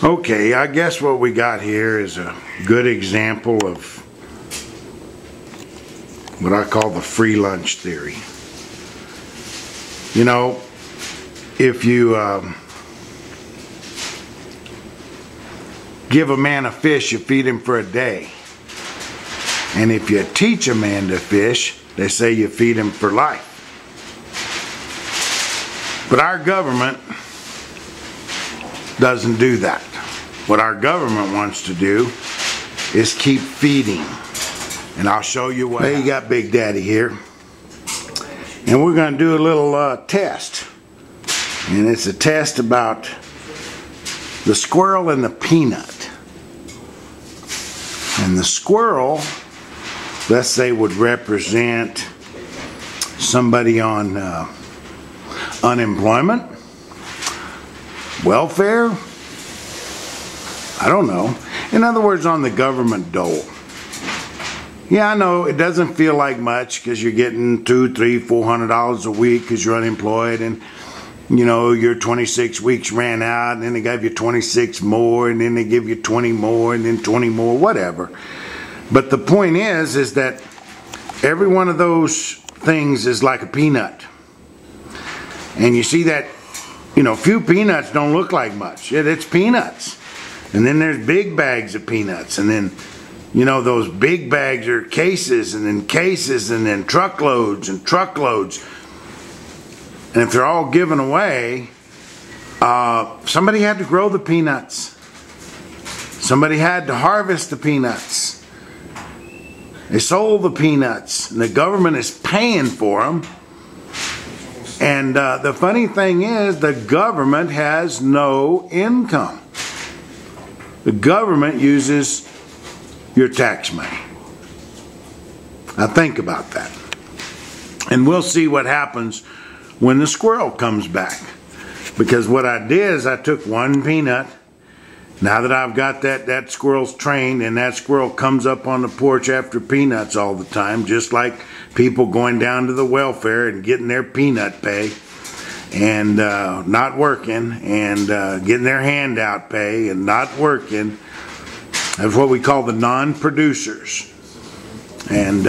Okay, I guess what we got here is a good example of what I call the free lunch theory. You know, if you give a man a fish, you feed him for a day. And if you teach a man to fish, they say you feed him for life. But our government doesn't do that. What our government wants to do is keep feeding. And I'll show you what. Well, you got Big Daddy here. And we're going to do a little test. And it's a test about the squirrel and the peanut. And the squirrel, let's say, would represent somebody on unemployment, welfare, I don't know. In other words, on the government dole. Yeah, I know it doesn't feel like much because you're getting $200, $300, $400 a week because you're unemployed, and you know your 26 weeks ran out, and then they gave you 26 more, and then they give you 20 more, and then 20 more, whatever. But the point is that every one of those things is like a peanut. And you see that, you know, few peanuts don't look like much. Yeah, it's peanuts. And then there's big bags of peanuts. And then, you know, those big bags are cases, and then cases, and then truckloads and truckloads. And if they're all given away, somebody had to grow the peanuts. Somebody had to harvest the peanuts. They sold the peanuts, and the government is paying for them. And the funny thing is, the government has no income. The government uses your tax money. Now think about that. And we'll see what happens when the squirrel comes back. Because what I did is I took one peanut. Now that I've got that squirrel's trained, and that squirrel comes up on the porch after peanuts all the time, just like people going down to the welfare and getting their peanut pay and not working, and getting their handout pay and not working. That's what we call the non-producers. And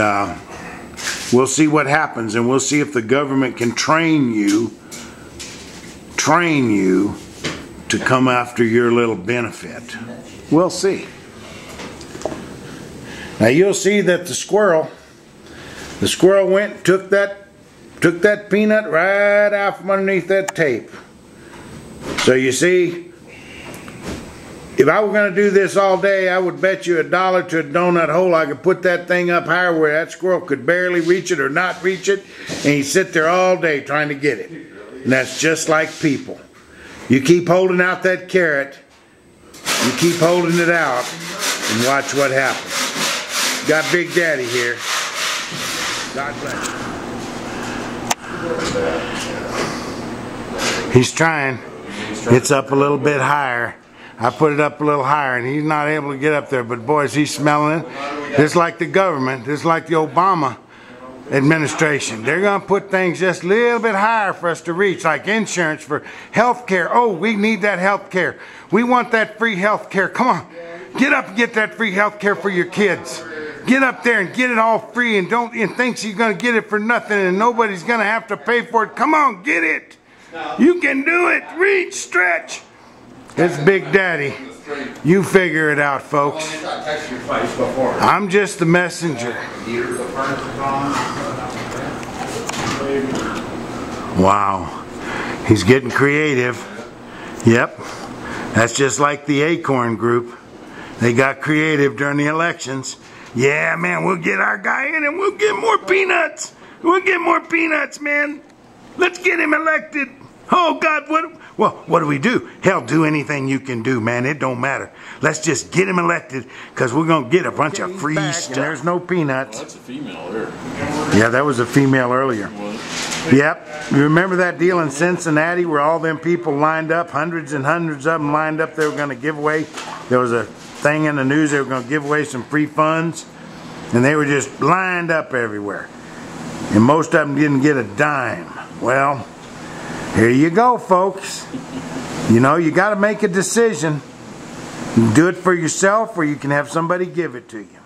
we'll see what happens, and we'll see if the government can train you to come after your little benefit. We'll see. Now you'll see that the squirrel went and took that peanut right out from underneath that tape. So you see, if I were going to do this all day, I would bet you $1 to a donut hole I could put that thing up higher where that squirrel could barely reach it or not reach it, and he'd sit there all day trying to get it. And that's just like people. You keep holding out that carrot, you keep holding it out, and watch what happens. Got Big Daddy here. God bless. He's trying. It's up a little bit higher. I put it up a little higher, and he's not able to get up there. But boy, is he smelling it. Just like the government, just like the Obama administration. They're going to put things just a little bit higher for us to reach, like insurance for health care. Oh, we need that health care. We want that free health care. Come on. Get up and get that free health care for your kids. Get up there and get it all free, and thinks you're going to get it for nothing and nobody's going to have to pay for it. Come on, get it. You can do it. Reach, stretch. It's Big Daddy. You figure it out, folks. I'm just the messenger. Wow. He's getting creative. Yep. That's just like the Acorn group. They got creative during the elections. Yeah, man, we'll get our guy in and we'll get more peanuts. We'll get more peanuts, man. Let's get him elected. Oh, God, what do we do? Hell, do anything you can do, man. It don't matter. Let's just get him elected, because we're going to get a bunch of free stuff. There's no peanuts. Well, that's a female there. Yeah, that was a female earlier. Yep. You remember that deal in Cincinnati where all them people lined up, hundreds and hundreds of them lined up, they were going to give away, there was a thing in the news, they were going to give away some free funds, and they were just lined up everywhere. And most of them didn't get a dime. Well, here you go, folks. You know, you got to make a decision. Do it for yourself, or you can have somebody give it to you.